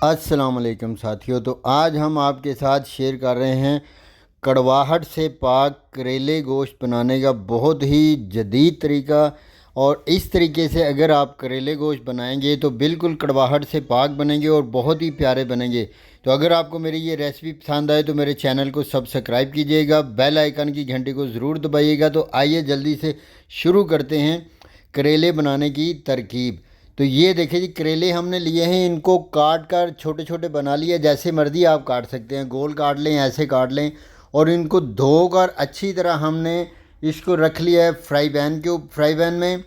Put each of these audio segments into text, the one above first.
अस्सलाम वालेकुम साथियों। तो आज हम आपके साथ शेयर कर रहे हैं कड़वाहट से पाक करेले गोश्त बनाने का बहुत ही जदीद तरीका। और इस तरीके से अगर आप करेले गोश्त बनाएंगे तो बिल्कुल कड़वाहट से पाक बनेंगे और बहुत ही प्यारे बनेंगे। तो अगर आपको मेरी ये रेसिपी पसंद आए तो मेरे चैनल को सब्सक्राइब कीजिएगा, बेल आइकन की घंटी को ज़रूर दबाइएगा। तो आइए जल्दी से शुरू करते हैं करेले बनाने की तरकीब। तो ये देखिए जी, करेले हमने लिए हैं, इनको काट कर छोटे छोटे बना लिए। जैसे मर्ज़ी आप काट सकते हैं, गोल काट लें, ऐसे काट लें। और इनको धोकर अच्छी तरह हमने इसको रख लिया है फ्राई पैन में।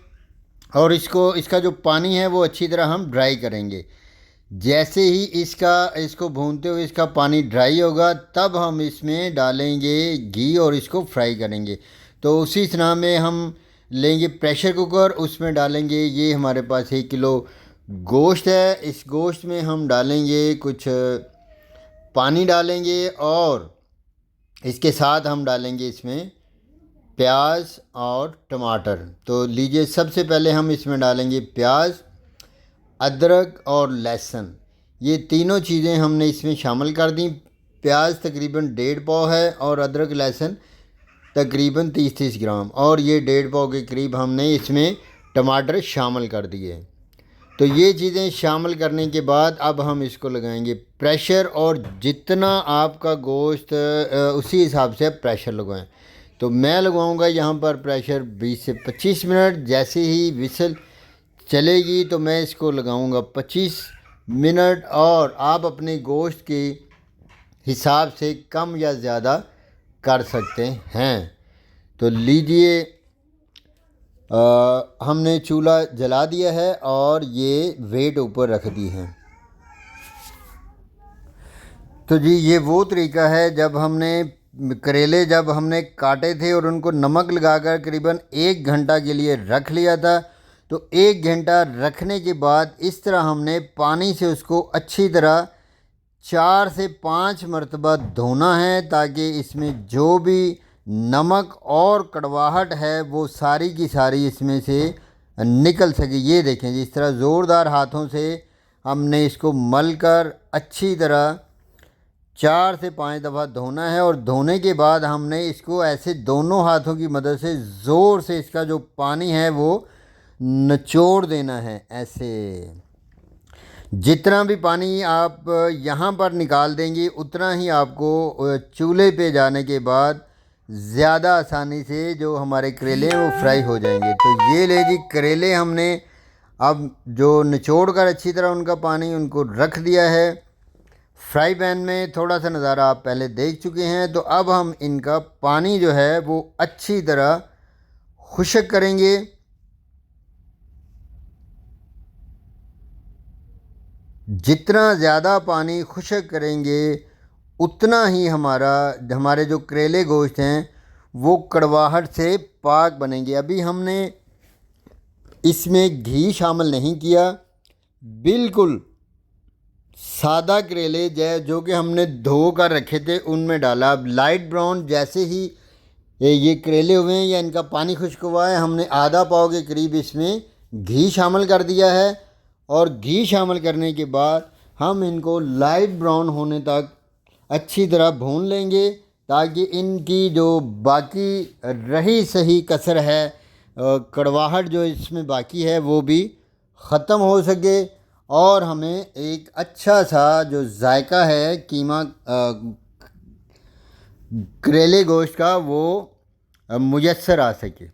और इसका जो पानी है वो अच्छी तरह हम ड्राई करेंगे। जैसे ही इसको भूनते हुए इसका पानी ड्राई होगा तब हम इसमें डालेंगे घी और इसको फ्राई करेंगे। तो उसी तरह में हम लेंगे प्रेशर कुकर, उसमें डालेंगे, ये हमारे पास 1 किलो गोश्त है। इस गोश्त में हम डालेंगे कुछ पानी डालेंगे और इसके साथ हम डालेंगे इसमें प्याज और टमाटर। तो लीजिए, सबसे पहले हम इसमें डालेंगे प्याज, अदरक और लहसुन। ये तीनों चीज़ें हमने इसमें शामिल कर दी। प्याज तकरीबन 1.5 पाव है और अदरक लहसुन तकरीबन 30-30 ग्राम, और ये 1.5 पाव के करीब हमने इसमें टमाटर शामिल कर दिए। तो ये चीज़ें शामिल करने के बाद अब हम इसको लगाएंगे प्रेशर, और जितना आपका गोश्त उसी हिसाब से प्रेशर लगवाएं। तो मैं लगवाऊंगा यहाँ पर प्रेशर 20 से 25 मिनट। जैसे ही विसल चलेगी तो मैं इसको लगाऊंगा 25 मिनट, और आप अपने गोश्त के हिसाब से कम या ज़्यादा कर सकते हैं। तो लीजिए, हमने चूल्हा जला दिया है और ये वेट ऊपर रख दी है। तो जी, ये वो तरीका है जब हमने काटे थे और उनको नमक लगाकर करीबन 1 घंटा के लिए रख लिया था। तो 1 घंटा रखने के बाद इस तरह हमने पानी से उसको अच्छी तरह 4 से 5 मरतबा धोना है, ताकि इसमें जो भी नमक और कड़वाहट है वो सारी की सारी इसमें से निकल सके। ये देखें, जिस तरह ज़ोरदार हाथों से हमने इसको मल कर अच्छी तरह 4 से 5 दफ़ा धोना है। और धोने के बाद हमने इसको ऐसे दोनों हाथों की मदद से ज़ोर से इसका जो पानी है वो निचोड़ देना है। ऐसे जितना भी पानी आप यहाँ पर निकाल देंगे उतना ही आपको चूल्हे पे जाने के बाद ज़्यादा आसानी से जो हमारे करेले हैं वो फ्राई हो जाएंगे। तो ये ले जी, करेले हमने अब जो निचोड़ कर अच्छी तरह उनका पानी उनको रख दिया है फ्राई पैन में। थोड़ा सा नज़ारा आप पहले देख चुके हैं। तो अब हम इनका पानी जो है वो अच्छी तरह खुश्क करेंगे। जितना ज़्यादा पानी खुश्क करेंगे उतना ही हमारे जो करेले गोश्त हैं वो कड़वाहट से पाक बनेंगे। अभी हमने इसमें घी शामिल नहीं किया, बिल्कुल सादा करेले जो कि हमने धो कर रखे थे उनमें डाला। अब लाइट ब्राउन जैसे ही ये करेले हुए हैं या इनका पानी खुश्क हुआ है, हमने आधा पाव के करीब इसमें घी शामिल कर दिया है। और घी शामिल करने के बाद हम इनको लाइट ब्राउन होने तक अच्छी तरह भून लेंगे, ताकि इनकी जो बाकी रही सही कसर है, कड़वाहट जो इसमें बाकी है वो भी ख़त्म हो सके और हमें एक अच्छा सा जो जायका है कीमा करेले गोश्त का वो मुयस्सर आ सके।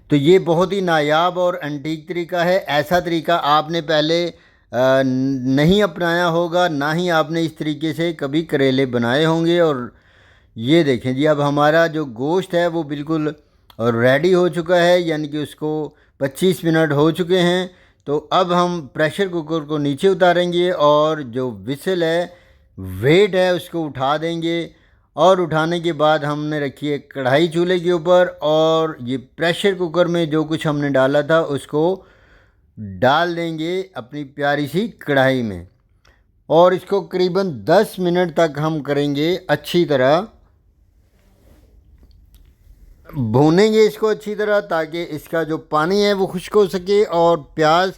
तो ये बहुत ही नायाब और एंटीक तरीका है। ऐसा तरीका आपने पहले नहीं अपनाया होगा, ना ही आपने इस तरीके से कभी करेले बनाए होंगे। और ये देखें जी, अब हमारा जो गोश्त है वो बिल्कुल रेडी हो चुका है, यानी कि उसको 25 मिनट हो चुके हैं। तो अब हम प्रेशर कुकर को नीचे उतारेंगे और जो विसल है, वेट है, उसको उठा देंगे। और उठाने के बाद हमने रखी है कढ़ाई चूल्हे के ऊपर, और ये प्रेशर कुकर में जो कुछ हमने डाला था उसको डाल देंगे अपनी प्यारी सी कढ़ाई में। और इसको करीबन 10 मिनट तक हम करेंगे अच्छी तरह भूनेंगे इसको अच्छी तरह, ताकि इसका जो पानी है वो खुश्क हो सके और प्याज,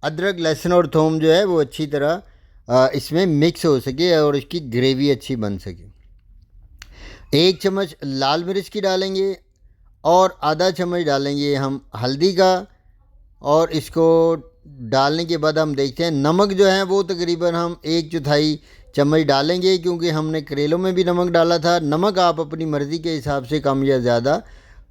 अदरक, लहसुन और थूम जो है वो अच्छी तरह इसमें मिक्स हो सके और इसकी ग्रेवी अच्छी बन सके। 1 चम्मच लाल मिर्च की डालेंगे और आधा चम्मच डालेंगे हम हल्दी का। और इसको डालने के बाद हम देखते हैं नमक जो है वो तकरीबन हम 1/4 चम्मच डालेंगे, क्योंकि हमने करेलों में भी नमक डाला था। नमक आप अपनी मर्ज़ी के हिसाब से कम या ज़्यादा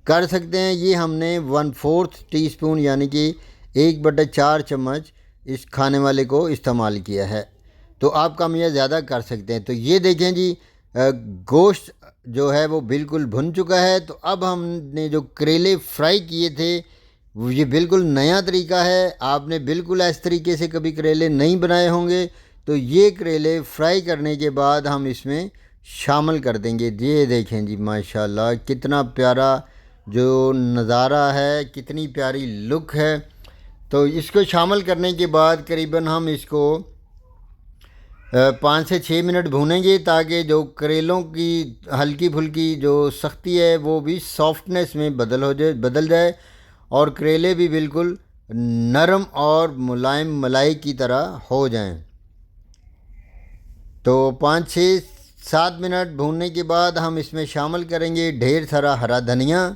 कर सकते हैं। ये हमने 1/4 टीस्पून यानी कि 1/4 चम्मच इस खाने वाले को इस्तेमाल किया है। तो आप कम या ज़्यादा कर सकते हैं। तो ये देखें जी, गोश्त जो है वो बिल्कुल भुन चुका है। तो अब हमने जो करेले फ्राई किए थे, ये बिल्कुल नया तरीका है। आपने बिल्कुल इस तरीके से कभी करेले नहीं बनाए होंगे। तो ये करेले फ्राई करने के बाद हम इसमें शामिल कर देंगे। ये देखें जी, माशाल्लाह कितना प्यारा जो नज़ारा है, कितनी प्यारी लुक है। तो इसको शामिल करने के बाद करीबन हम इसको 5 से 6 मिनट भूनेंगे, ताकि जो करेलों की हल्की फुल्की जो सख्ती है वो भी सॉफ्टनेस में बदल जाए और करेले भी बिल्कुल नरम और मुलायम मलाई की तरह हो जाएं। तो 5-6-7 मिनट भूनने के बाद हम इसमें शामिल करेंगे ढेर सारा हरा धनिया।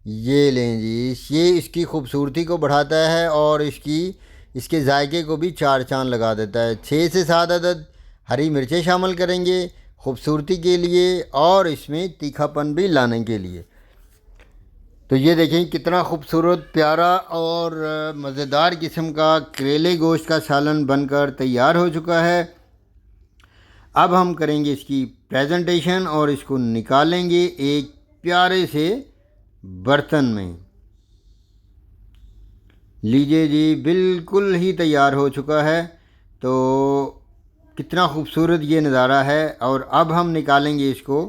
ये लें जी, ये इसकी खूबसूरती को बढ़ाता है और इसके जायके को भी 4 चांद लगा देता है। 6 से 7 अदद हरी मिर्चें शामिल करेंगे खूबसूरती के लिए और इसमें तीखापन भी लाने के लिए। तो ये देखें कितना खूबसूरत, प्यारा और मज़ेदार किस्म का करेले गोश्त का सालन बनकर तैयार हो चुका है। अब हम करेंगे इसकी प्रेजेंटेशन और इसको निकालेंगे एक प्यारे से बर्तन में। लीजिए जी, बिल्कुल ही तैयार हो चुका है। तो कितना खूबसूरत ये नज़ारा है। और अब हम निकालेंगे इसको।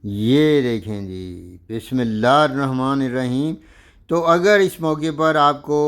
ये देखें जी, बिस्मिल्लाहिर्रहमानिर्रहीम। तो अगर इस मौके पर आपको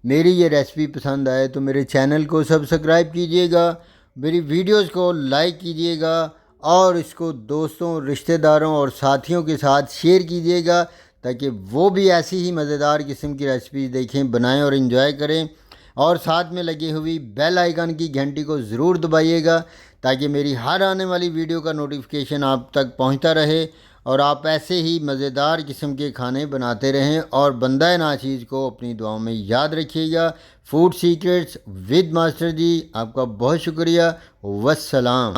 मेरी ये रेसिपी पसंद आए तो मेरे चैनल को सब्सक्राइब कीजिएगा, मेरी वीडियोस को लाइक कीजिएगा और इसको दोस्तों, रिश्तेदारों और साथियों के साथ शेयर कीजिएगा, ताकि वो भी ऐसी ही मज़ेदार किस्म की रेसिपी देखें, बनाएं और इन्जॉय करें। और साथ में लगी हुई बेल आइकन की घंटी को ज़रूर दबाइएगा, ताकि मेरी हर आने वाली वीडियो का नोटिफिकेशन आप तक पहुंचता रहे और आप ऐसे ही मज़ेदार किस्म के खाने बनाते रहें। और बंदा नाचीज़ को अपनी दुआओं में याद रखिएगा। फूड सीक्रेट्स विद मास्टर जी, आपका बहुत शुक्रिया। वस्सलाम।